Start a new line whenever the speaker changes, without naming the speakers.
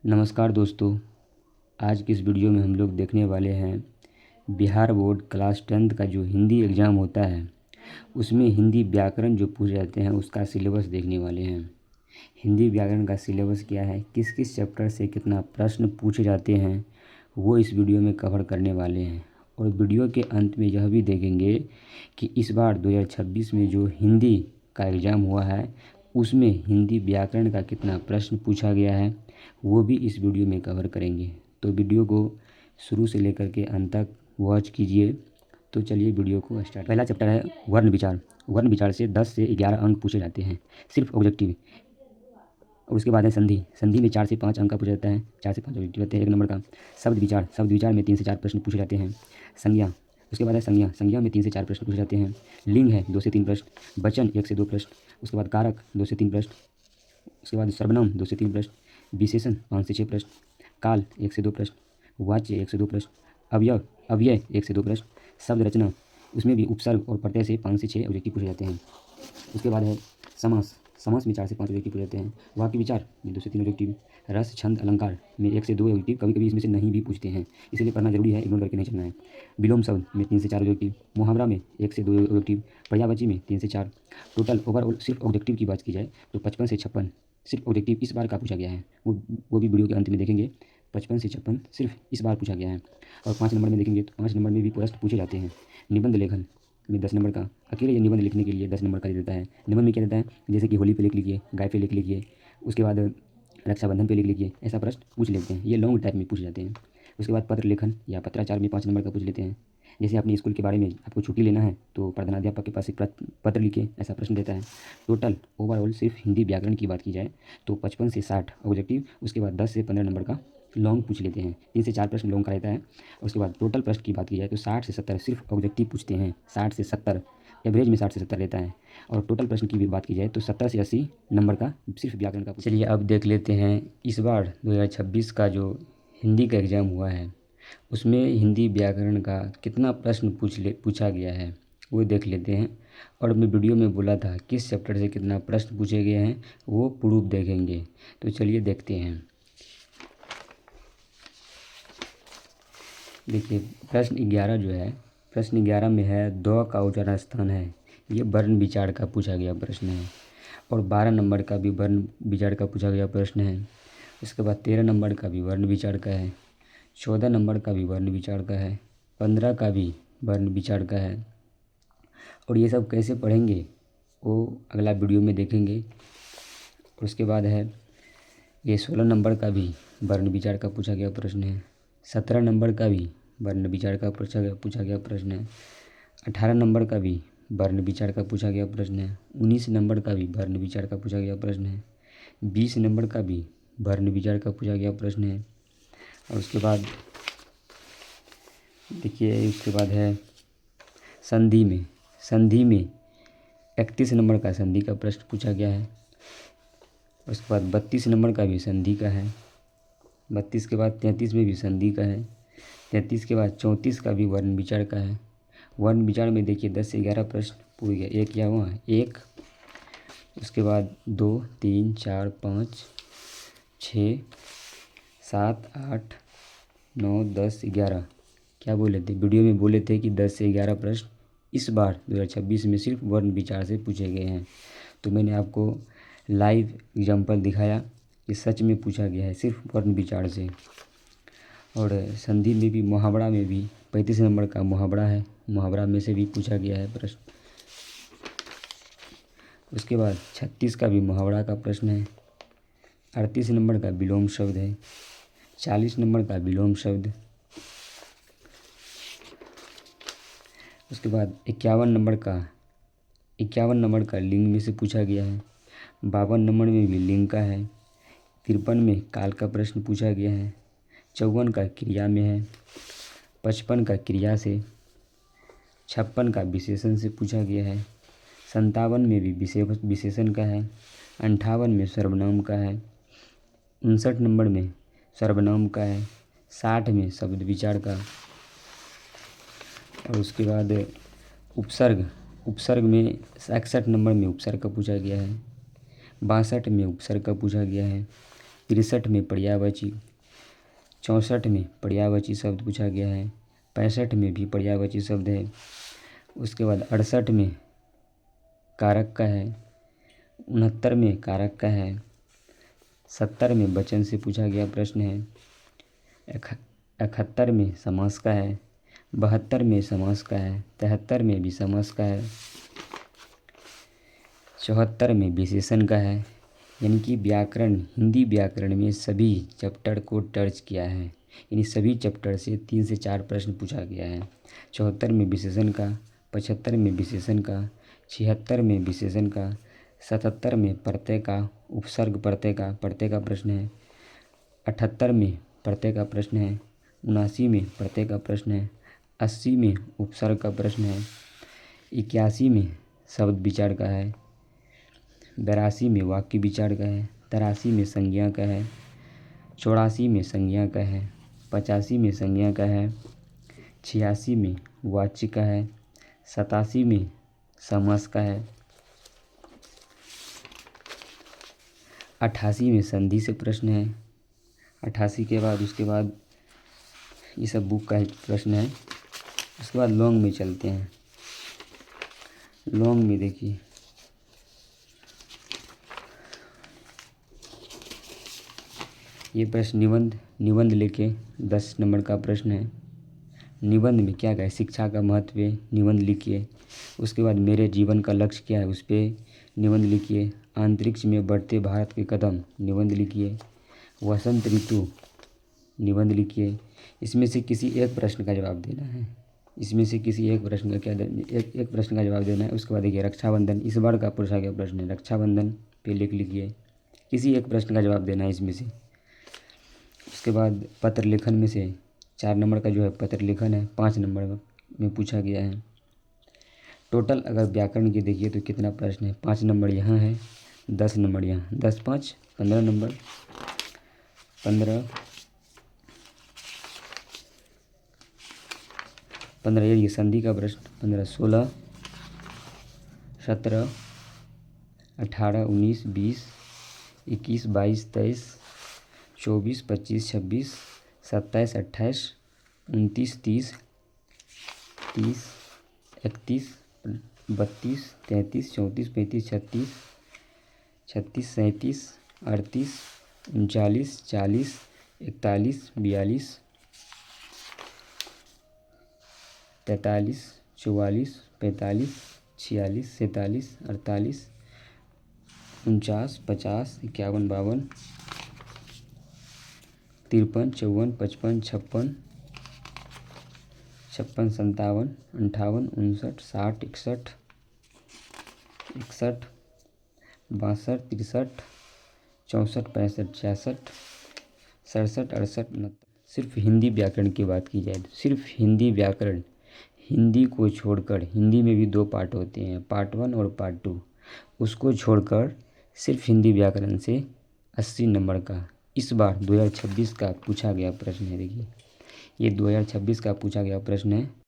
नमस्कार दोस्तों। आज की इस वीडियो में हम लोग देखने वाले हैं बिहार बोर्ड क्लास 10th का जो हिंदी एग्ज़ाम होता है उसमें हिंदी व्याकरण जो पूछे जाते हैं उसका सिलेबस देखने वाले हैं। हिंदी व्याकरण का सिलेबस क्या है, किस किस चैप्टर से कितना प्रश्न पूछे जाते हैं, वो इस वीडियो में कवर करने वाले हैं। और वीडियो के अंत में यह भी देखेंगे कि इस बार 2026 में जो हिंदी का एग्ज़ाम हुआ है उसमें हिंदी व्याकरण का कितना प्रश्न पूछा गया है वो भी इस वीडियो में कवर करेंगे। तो वीडियो को शुरू से लेकर के अंत तक वॉच कीजिए। तो चलिए वीडियो को स्टार्ट। पहला चैप्टर है वर्ण विचार। वर्ण विचार से 10 से 11 अंक पूछे जाते हैं, सिर्फ ऑब्जेक्टिव। और उसके बाद है संधि। संधि में 4 से 5 अंक का पूछा जाता है, 4 से 5 ऑब्जेक्टिव रहते हैं 1 नंबर का। शब्द विचार। शब्द विचार में 3 से 4 प्रश्न पूछे जाते हैं। संज्ञा। उसके बाद है संज्ञा। संज्ञा में 3 से 4 प्रश्न पूछे जाते हैं। लिंग है 2 से 3 प्रश्न। वचन 1 से 2 प्रश्न। उसके बाद कारक 2 से 3 प्रश्न। उसके बाद सर्वनाम 2 से 3 प्रश्न। विशेषण 5 से 6 प्रश्न। काल 1 से 2 प्रश्न। वाच्य 1 से 2 प्रश्न। अवयव अव्यय 1 से 2 प्रश्न। शब्द रचना, उसमें भी उपसर्ग और प्रत्यय से 5 से 6 ऑब्जेक्टिव पूछे जाते हैं। उसके बाद है समास। समास में 4 से 5 ऑब्जेक्टिव पूछे जाते हैं। वाक्य विचार में 2 से 3 ऑब्जेक्टिव। रस छंद अलंकार में 1 से 2 ऑब्जेक्टिव। कभी कभी इसमें से नहीं भी पूछते हैं, इसलिए पढ़ना जरूरी है, इग्नोर करके नहीं चलना है। विलोम शब्द में 3 से 4 ऑब्जेक्टिव। मुहावरा में 1 से 2 ऑब्जेक्टिव। पर्यायवाची में 3 से 4। टोटल ओवरऑल सिर्फ ऑब्जेक्टिव की बात की जाए तो 55 से 56 सिर्फ ऑब्जेक्टिव इस बार का पूछा गया है। वो भी वीडियो के अंत में देखेंगे। 55 से 56 सिर्फ इस बार पूछा गया है। और 5 नंबर में देखेंगे तो 5 नंबर में भी प्रश्न पूछे जाते हैं। निबंध लेखन में 10 नंबर का, अकेले ये निबंध लिखने के लिए 10 नंबर का दे देता है। निबंध में क्या देता है, जैसे कि होली पे लिख लीजिए, गाय पे लिख लीजिए, उसके बाद रक्षाबंधन पे लिख लीजिए, ऐसा प्रश्न पूछ लेते हैं। ये लॉन्ग टाइप में पूछ जाते हैं। उसके बाद पत्र लेखन या पत्राचार में 5 नंबर का पूछ लेते हैं। जैसे अपने स्कूल के बारे में आपको छुट्टी लेना है तो प्रधानाध्यापक के पास एक पत्र लिखे, ऐसा प्रश्न देता है। टोटल ओवरऑल सिर्फ हिंदी व्याकरण की बात की जाए तो 55 से 60 ऑब्जेक्टिव। उसके बाद 10 से 15 नंबर का लॉन्ग पूछ लेते हैं। 3 से 4 प्रश्न लॉन्ग का रहता है। उसके बाद टोटल प्रश्न की बात की जाए तो 60 से 70 सिर्फ ऑब्जेक्टिव पूछते हैं। 60 से 70 एवरेज में 60 से 70 रहता है। और टोटल प्रश्न की भी बात की जाए तो 70 से 80 नंबर का सिर्फ व्याकरण का। चलिए अब देख लेते हैं इस बार 2026 का जो हिंदी का एग्ज़ाम हुआ है उसमें हिंदी व्याकरण का कितना प्रश्न पूछा गया है वो देख लेते हैं। और मैं वीडियो में बोला था किस चैप्टर से कितना प्रश्न पूछे गए हैं वो प्रूफ देखेंगे। तो चलिए देखते हैं। देखिए प्रश्न 11 जो है, प्रश्न 11 में है द का उच्चारण स्थान है, ये वर्ण विचार का पूछा गया प्रश्न है। और 12 नंबर का भी वर्ण विचार का पूछा गया प्रश्न है। उसके बाद 13 नंबर का भी वर्ण विचार का है। 14 नंबर का भी वर्ण विचार का है। 15 का भी वर्ण विचार का है। और ये सब कैसे पढ़ेंगे वो अगला वीडियो में देखेंगे। और उसके बाद है ये 16 नंबर का भी वर्ण विचार का पूछा गया प्रश्न है। 17 नंबर का भी वर्ण विचार का पूछा गया प्रश्न है। 18 नंबर का भी वर्ण विचार का पूछा गया प्रश्न है। 19 नंबर का भी वर्ण विचार का पूछा गया प्रश्न है। 20 नंबर का भी वर्ण विचार का पूछा गया प्रश्न है। और उसके बाद देखिए उसके बाद है संधि में 31 नंबर का संधि का प्रश्न पूछा गया है। उसके बाद 32 नंबर का भी संधि का है। 32 के बाद 33 में भी संधि का है। 33 के बाद 34 का भी वर्ण विचार का है। वर्ण विचार में देखिए 10 से 11 प्रश्न पूछ गया। एक क्या हुआ, एक, उसके बाद 2 3 4 5 6 7 8 9 10 11, क्या बोले थे वीडियो में, बोले थे कि 10 से 11 प्रश्न इस बार 2026 में सिर्फ वर्ण विचार से पूछे गए हैं। तो मैंने आपको लाइव एग्जाम्पल दिखाया कि सच में पूछा गया है सिर्फ वर्ण विचार से। और संधि में भी, मुहावरा में भी 35 नंबर का मुहावरा है, मुहावरा में से भी पूछा गया है प्रश्न। उसके बाद 36 का भी मुहावरा का प्रश्न है। 38 नंबर का विलोम शब्द है। 40 नंबर का विलोम शब्द। उसके बाद 51 नंबर का लिंग में से पूछा गया है। 52 नंबर में भी लिंग का है। 53 में काल का प्रश्न पूछा गया है। 54 का क्रिया में है। 55 का क्रिया से। 56 का विशेषण से पूछा गया है। 57 में भी विशेषण का है। 58 में सर्वनाम का है। 59 नंबर में सर्वनाम का है। 60 में शब्द विचार का। और उसके बाद उपसर्ग में 61 नंबर में उपसर्ग का पूछा गया है। 62 में उपसर्ग का पूछा गया है। 63 में पर्यायवाची, 64 में पर्यायवाची शब्द पूछा गया है, 65 में भी पर्यायवाची शब्द है। उसके बाद 68 में कारक का है, 69 में कारक का है, 70 में वचन से पूछा गया प्रश्न है, 71 में समास का है, 72 में समास का है, 73 में भी समास का है, 74 में विशेषण का है। यानी कि व्याकरण, हिंदी व्याकरण में सभी चैप्टर को टच किया है, यानी सभी चैप्टर से 3 से 4 प्रश्न पूछा गया है। 74 में विशेषण का, 75 में विशेषण का, 76 में विशेषण का, 77 में प्रत्यय का, उपसर्ग प्रत्यय का प्रश्न है, 78 में प्रत्यय का प्रश्न है, 79 में प्रत्यय का प्रश्न है, 80 में उपसर्ग का प्रश्न है, 81 में शब्द विचार का है, 82 में वाक्य विचार का है, 83 में संज्ञा का है, 84 में संज्ञा का है, 85 में संज्ञा का है, 86 में वाच्य का है, 87 में समास का है, 88 में संधि से प्रश्न है। 88 के बाद उसके बाद ये सब बुक का प्रश्न है। उसके बाद लॉन्ग में चलते हैं। लॉन्ग में देखिए ये प्रश्न निबंध लेके 10 नंबर का प्रश्न है। निबंध में क्या कहे, शिक्षा का महत्व है, निबंध लिखिए। उसके बाद मेरे जीवन का लक्ष्य क्या है, उस पर निबंध लिखिए। अंतरिक्ष में बढ़ते भारत के कदम, निबंध लिखिए। वसंत ऋतु, निबंध लिखिए। इसमें से किसी एक प्रश्न का जवाब देना है। इसमें से किसी एक प्रश्न का एक प्रश्न का जवाब देना है। उसके बाद देखिए रक्षाबंधन, इस बार का पूछा गया प्रश्न है, रक्षाबंधन पे लिख लीजिए। किसी एक प्रश्न का जवाब देना है इसमें से। उसके बाद पत्र लेखन में से 4 नंबर का जो है पत्र लेखन है, 5 नंबर में पूछा गया है। टोटल अगर व्याकरण की देखिए तो कितना प्रश्न है, 5 नंबर यहाँ है, 10 नंबर यहाँ, 10 5 15 नंबर, 15 ये संधि का प्रश्न, 15 16 17 18 19 20 21 22 23 24 25 26 27 28 29 30 31 32 33 34 35 36 37 38 39 40 41 42 43 44 45 46 47 48 49 50 51 52 53 54 55 56 56 57 58 59 60 61 61 62 63 64 65 66 67 68 69। सिर्फ हिंदी व्याकरण की बात की जाए तो सिर्फ हिंदी व्याकरण, हिंदी को छोड़कर, हिंदी में भी 2 पार्ट होते हैं, पार्ट 1 और पार्ट 2, उसको छोड़कर सिर्फ हिंदी व्याकरण से 80 नंबर का इस बार 2026 का पूछा गया प्रश्न है। देखिए ये 2026 का पूछा गया प्रश्न है।